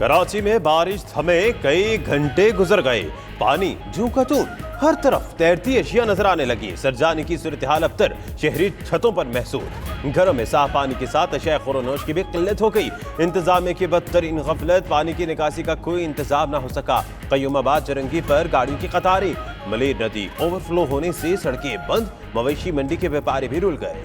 कराची में बारिश थमे कई घंटे गुजर गए। पानी जूं का तूं हर तरफ तैरती अशिया नजर आने लगी। सरजाने की सूरत हाल अबतर शहरी छतों पर महसूस। घरों में साफ पानी के साथ अशिया खुरोनोश की भी किल्लत हो गई। इंतजामिया की बदतरीन गफलत, पानी की निकासी का कोई इंतजाम न हो सका। कयूमाबाद चरंगी पर गाड़ियों की कतारें। मलेर नदी ओवरफ्लो होने से सड़कें बंद। मवेशी मंडी के व्यापारी भी रुल गए।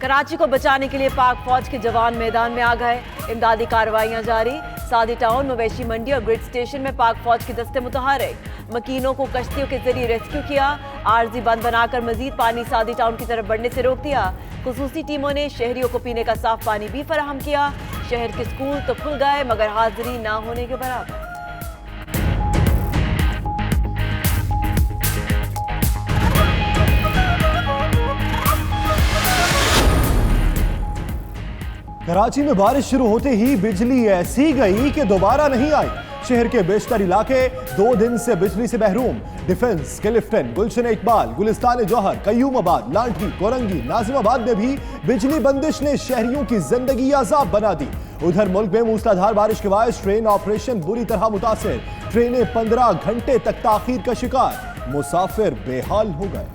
कराची को बचाने के लिए पाक फौज के जवान मैदान में आ गए। इमदादी कार्रवाइयां जारी। सादी टाउन, मवेशी मंडी और ग्रिड स्टेशन में पाक फौज के दस्ते मुतहर्रिक। मकीनों को कश्तियों के जरिए रेस्क्यू किया। आरजी बंद बनाकर मजीद पानी सादी टाउन की तरफ बढ़ने से रोक दिया। खुसूसी टीमों ने शहरियों को पीने का साफ पानी भी फराहम किया। शहर के स्कूल तो खुल गए मगर हाजिरी ना होने के बराबर। कराची में बारिश शुरू होते ही बिजली ऐसी गई कि दोबारा नहीं आई। शहर के बेशतर इलाके 2 दिन से बिजली से महरूम। डिफेंस, क्लिफ्टन, गुलशन इकबाल, गुलिस्तान जौहर, कयूमाबाद, लाठी, कोरंगी, नाजिमाबाद में भी बिजली बंदिश ने शहरियों की जिंदगी अजाब बना दी। उधर मुल्क में मूसलाधार बारिश के बायस ट्रेन ऑपरेशन बुरी तरह मुतासिर। ट्रेनें 15 घंटे तक ताखीर का शिकार। मुसाफिर बेहाल हो गए।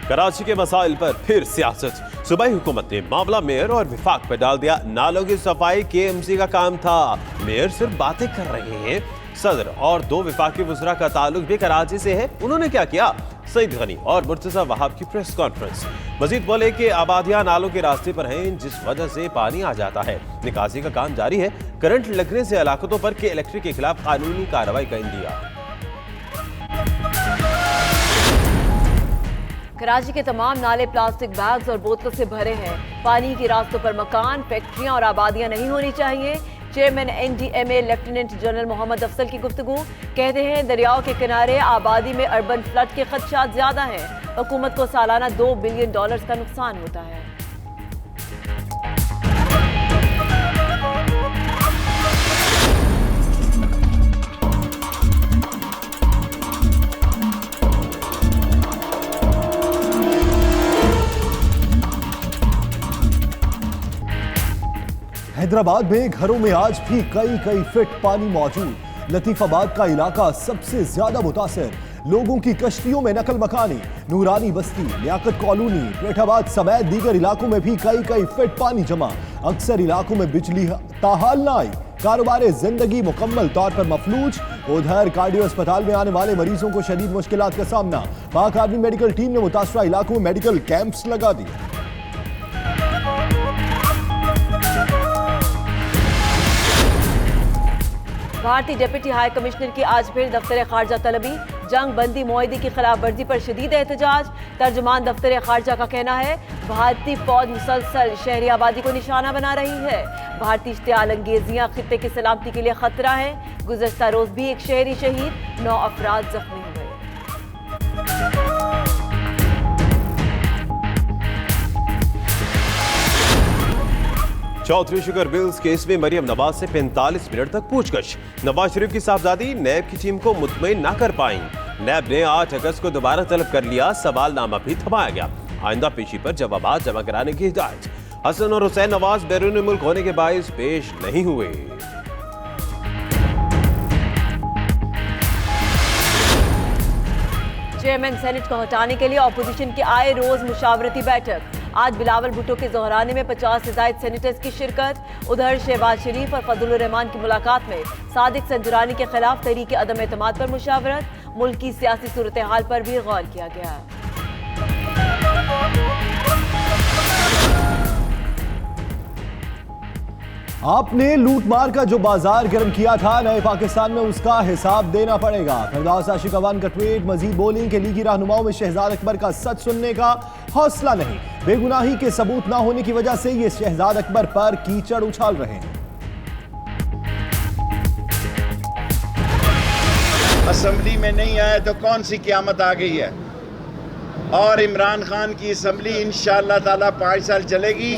कराची के मसाइल पर फिर सियासत। सूबाई हुकूमत ने मामला मेयर और विफाक पर डाल दिया। नालों की सफाई KMC का काम था, मेयर सिर्फ बातें कर रहे हैं। सदर और 2 विफाकी वज़रा का ताल्लुक भी कराची से है। उन्होंने क्या किया? सईद गनी और मुर्तज़ा वहाब की प्रेस कॉन्फ्रेंस। मजीद बोले कि आबादियां नालों के रास्ते पर हैं जिस वजह से पानी आ जाता है। निकासी का काम जारी है। करंट लगने से इलाकों पर के इलेक्ट्रिक के खिलाफ कानूनी कार्रवाई का इंदिया। कराची के तमाम नाले प्लास्टिक बैग्स और बोतलों से भरे हैं। पानी के रास्तों पर मकान, फैक्ट्रियां और आबादियां नहीं होनी चाहिए। Chairman NDMA lieutenant general Mohammad Afzal की गुफ्तगू। कहते हैं दरियाओं के किनारे आबादी में अर्बन फ्लड के खदशात ज्यादा हैं। हुकूमत को सालाना $2 बिलियन का नुकसान होता है। हैदराबाद में घरों में आज भी कई फीट पानी मौजूद। लतीफाबाद का इलाका सबसे ज्यादा मुतासिर। लोगों की कश्तियों में नकल मकानी। नूरानी बस्ती, लियाकत कॉलोनी, पेठाबाद समेत दीगर इलाकों में भी कई फीट पानी जमा। अक्सर इलाकों में बिजली ताहाल न आई। कारोबार जिंदगी मुकम्मल तौर पर मफलूज। उधर कार्डियो अस्पताल में आने वाले मरीजों को शदीद मुश्किलात का सामना। पाक आर्मी मेडिकल टीम ने मुतासरा इलाकों में मेडिकल कैंप्स लगा दिए। भारतीय डिप्टी हाई कमिश्नर की आज फिर दफ्तर खारजा तलबी। जंग बंदी मुआहदे की खिलाफ वर्जी पर शदीद एहतजाज। तर्जुमान दफ्तर खारजा का कहना है भारतीय फौज मुसलसल शहरी आबादी को निशाना बना रही है। भारतीय इश्तियाल अंगेजियां खित्ते की सलामती के लिए खतरा है। गुज़श्ता रोज भी एक शहरी शहीद, 9 अफराद जख्मी हुए। चौधरी शुगर मिल्स केस में मरियम नवाज से 45 मिनट तक पूछताछ। नवाज शरीफ की साहबजादी नैब की टीम को मुतमईन ना कर पाई। नैब ने 8 अगस्त को दोबारा तलब कर लिया। सवालनामा भी थमाया गया। आइंदा पेशी पर जवाबात जमा कराने की हिदायत। हसन और हुसैन नवाज बैरून मुल्क होने के बायस पेश नहीं हुए। चेयरमैन सेनेट को हटाने के लिए अपोजिशन की आए रोज मुशावरती बैठक। आज बिलावल भुट्टो के ज़ोहरानी में 50 से ज़ायद सेनेटर्स की शिरकत। उधर शहबाज शरीफ और फजलुर रहमान की मुलाकात में सादिक संजुरानी के खिलाफ तहरीक अदम एतमाद पर मुशावरत। मुल्क की सियासी सूरत हाल पर भी गौर किया गया। आपने लूटमार का जो बाजार गर्म किया था, नए पाकिस्तान में उसका हिसाब देना पड़ेगा। फिरदौस आशिक अवान का ट्वीट। मजीद बोलिंग के लीगी रहनुमाओं में शहजाद अकबर का सच सुनने का हौसला नहीं। बेगुनाही के सबूत ना होने की वजह से ये शहजाद अकबर पर कीचड़ उछाल रहे हैं। असेंबली में नहीं आया तो कौन सी क़यामत आ गई है? और इमरान खान की असम्बली इंशाअल्लाह ताला 5 साल चलेगी।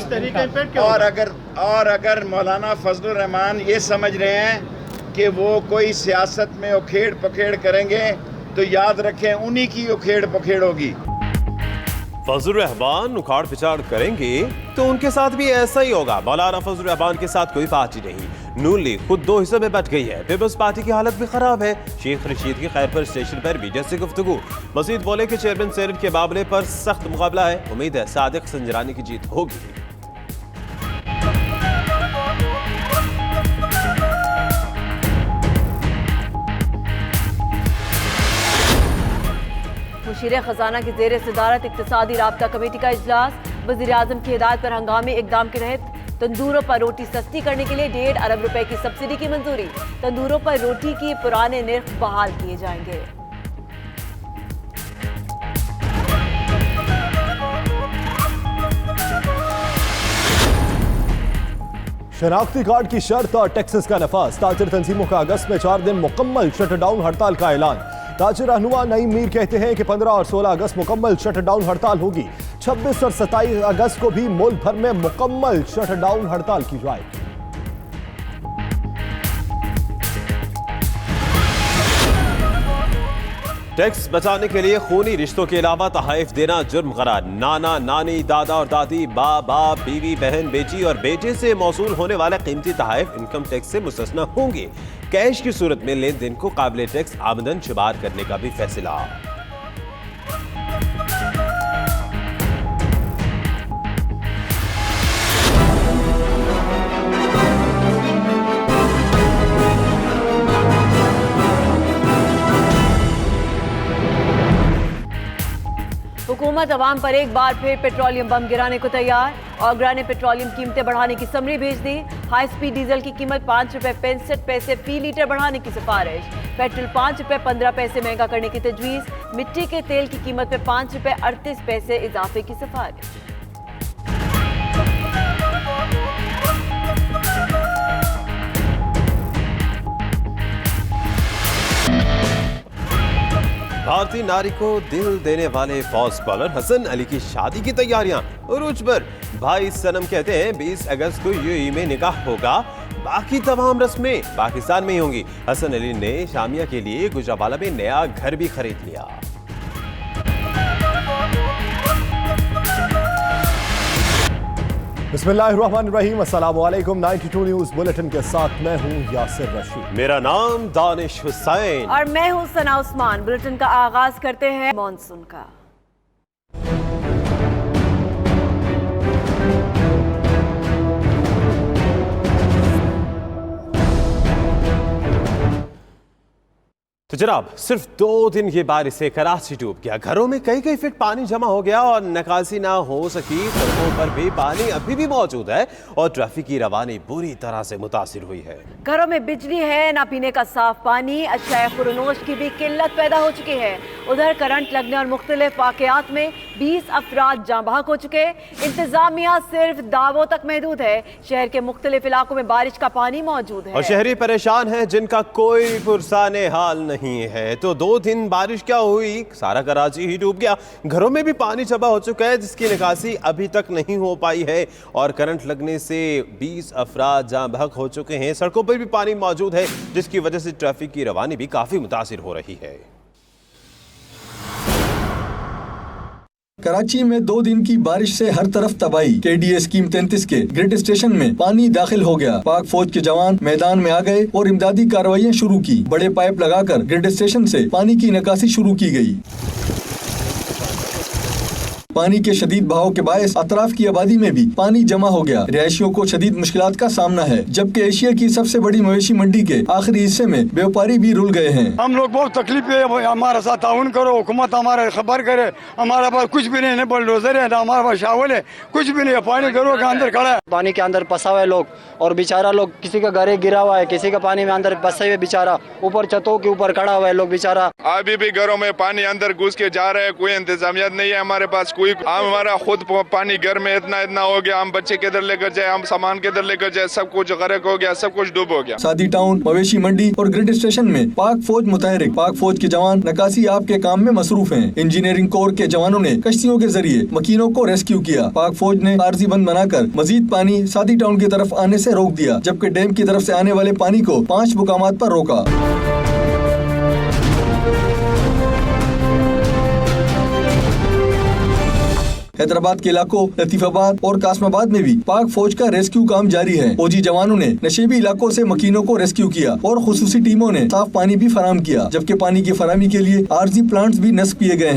और अगर मौलाना फजलुर रहमान ये समझ रहे हैं कि वो कोई सियासत में उखेड़ पखेड़ करेंगे तो याद रखें उन्हीं की उखेड़ पखेड़ होगी। फजलुर रहमान उखाड़ पिछाड़ करेंगे तो उनके साथ भी ऐसा ही होगा। मौलाना फजलुर रहमान के साथ कोई पार्टी नहीं। नून लीग खुद 2 हिस्सों में बट गई है। पीपल्स पार्टी की हालत भी खराब है। शेख रशीद की खैरपुर स्टेशन पर मीडिया से गुफ्तगू। मजीद बोले कि चेयरमैन सेनेट के मामले पर सख्त मुकाबला है। उम्मीद है सादिक संजरानी की जीत होगी। मुशीर खजाना की जेर सदारत इक्तिसादी राब्ता कमेटी का इजलास। वज़ीर आज़म की हिदायत पर हंगामी इकदाम के तहत तंदूरों पर रोटी सस्ती करने के लिए 1.5 अरब रुपए की सब्सिडी की मंजूरी। तंदूरों पर रोटी की पुराने निर्ख बहाल किए जाएंगे। शनाख्ती कार्ड की शर्त और टैक्सेस का नफाज। ताजिर तंजीमों का अगस्त में 4 दिन मुकम्मल शटडाउन हड़ताल का ऐलान। ताजिर रहनुमा नईम मीर कहते हैं कि 15 और 16 अगस्त मुकम्मल शटडाउन हड़ताल होगी। 26 और 27 अगस्त को भी मुल्क भर में मुकम्मल शटडाउन हड़ताल की जाएगी। टैक्स बचाने के लिए खूनी रिश्तों के अलावा तहाइफ देना जुर्म करार। नाना नानी, दादा और दादी, बाप बाप, बीवी बहन, बेटी और बेटे से मौसूल होने वाले कीमती तहाइफ इनकम टैक्स से मुस्तस्ना होंगे। कैश की सूरत में लेन देन को काबिल टैक्स आमदन शुमार करने का भी फैसला। हुकूमत अवाम पर एक बार फिर पेट्रोलियम बम गिराने को तैयार। ओगरा ने पेट्रोलियम कीमतें बढ़ाने की समरी भेज दी। हाई स्पीड डीजल की कीमत 5 रुपए 65 पैसे फी लीटर बढ़ाने की सिफारिश। पेट्रोल 5 रुपए 15 पैसे महंगा करने की तजवीज। मिट्टी के तेल की कीमत में 5 रुपए 38 पैसे इजाफे की सिफारिश। भारतीय नारी को दिल देने वाले फास्ट बॉलर हसन अली की शादी की तैयारियां उरूज पर। भाई सनम कहते हैं 20 अगस्त को यूएई में निकाह होगा, बाकी तमाम रस्में पाकिस्तान में ही होंगी। हसन अली ने शामिया के लिए गुजरावाला में नया घर भी खरीद लिया। बिस्मिल्लाहिर्रहमानिर्रहीम, अस्सलाम वालेकुम। 92 न्यूज़ बुलेटिन के साथ मैं हूं यासिर रशीद। मेरा नाम दानिश हुसैन और मैं हूं सना उस्मान। बुलेटिन का आगाज करते हैं मॉनसून का। तो जनाब, सिर्फ 2 दिन की बारिश से कराची डूब गया। घरों में कई फीट पानी जमा हो गया और निकासी ना हो सकी। सड़कों पर भी पानी अभी भी मौजूद है और ट्रैफिक की रवानी बुरी तरह से मुतासिर हुई है। घरों में बिजली है, ना पीने का साफ पानी, अशाए खुरनोश की भी किल्लत पैदा हो चुकी है। उधर करंट लगने और मुख्तलिफ वाकयात में 20 अफराद जाँ बहक हो चुके। इंतजामिया सिर्फ दावों तक महदूद है। शहर के मुख्तलिफ इलाकों में बारिश का पानी मौजूद है और शहरी परेशान है जिनका कोई पुरसाने हाल नहीं है। तो 2 दिन बारिश क्या हुई, सारा कराची ही डूब गया। घरों में भी पानी जमा हो चुका है जिसकी निकासी अभी तक नहीं हो पाई है और करंट लगने से 20 अफराद जाँ बहक हो चुके हैं। सड़कों पर भी पानी मौजूद है जिसकी वजह से ट्रैफिक की रवानी भी काफी मुतासिर हो रही है। कराची में 2 दिन की बारिश से हर तरफ तबाही। KDA स्कीम 33 के ग्रिड स्टेशन में पानी दाखिल हो गया। पाक फौज के जवान मैदान में आ गए और इमदादी कार्रवाइयाँ शुरू की। बड़े पाइप लगाकर ग्रिड स्टेशन से पानी की निकासी शुरू की गई। पानी के शदीद बहाव के बायस अतराफ की आबादी में भी पानी जमा हो गया। रिहायशियों को शदीद मुश्किलात का सामना है, जबकि एशिया की सबसे बड़ी मवेशी मंडी के आखिरी हिस्से में व्यापारी भी रुल गए हैं। हम लोग बहुत तकलीफ है, हमारे साथ ताउन करो, हुकूमत हमारे खबर करे। हमारे पास कुछ भी नहीं, बुलडोजर है, हमारे पास शावल है, कुछ भी नहीं है। पानी घरों के अंदर खड़ा है, पानी के अंदर फंसा हुआ है लोग और बेचारा लोग, किसी का घर गिरा हुआ है, किसी का पानी में अंदर फंसे हुए बेचारा ऊपर छतों के ऊपर खड़ा हुआ है लोग बेचारा। अभी भी घरों में पानी अंदर घुस के जा रहे हैं। कोई इंतजामियत नहीं है हमारे पास, कोई हम हमारा खुद पानी घर में इतना हो गया, हम बच्चे किधर लेकर जाए, हम सामान किधर लेकर जाए, सब कुछ गर्क हो गया, सब कुछ डूब हो गया। सादी टाउन, मवेशी मंडी और ग्रिड स्टेशन में पाक फौज मुतहरिक। पाक फौज के जवान नकासी आप के काम में मसरूफ हैं। इंजीनियरिंग कोर के जवानों ने कश्तियों के जरिए मकीनों को रेस्क्यू किया। पाक फौज ने आरजी बंद बनाकर मजीद पानी सादी टाउन की तरफ आने से रोक दिया, जबकि डैम की तरफ से आने वाले पानी को 5 मुकामात पर रोका। हैदराबाद के इलाकों लतीफाबाद और कासमाबाद में भी पाक फौज का रेस्क्यू काम जारी है। फौजी जवानों ने नशेबी इलाकों से मकीनों को रेस्क्यू किया और खुसूसी टीमों ने साफ पानी भी फराहम किया, जबकि पानी की फराहमी के लिए आरजी प्लांट्स भी नस्ब किए गए हैं।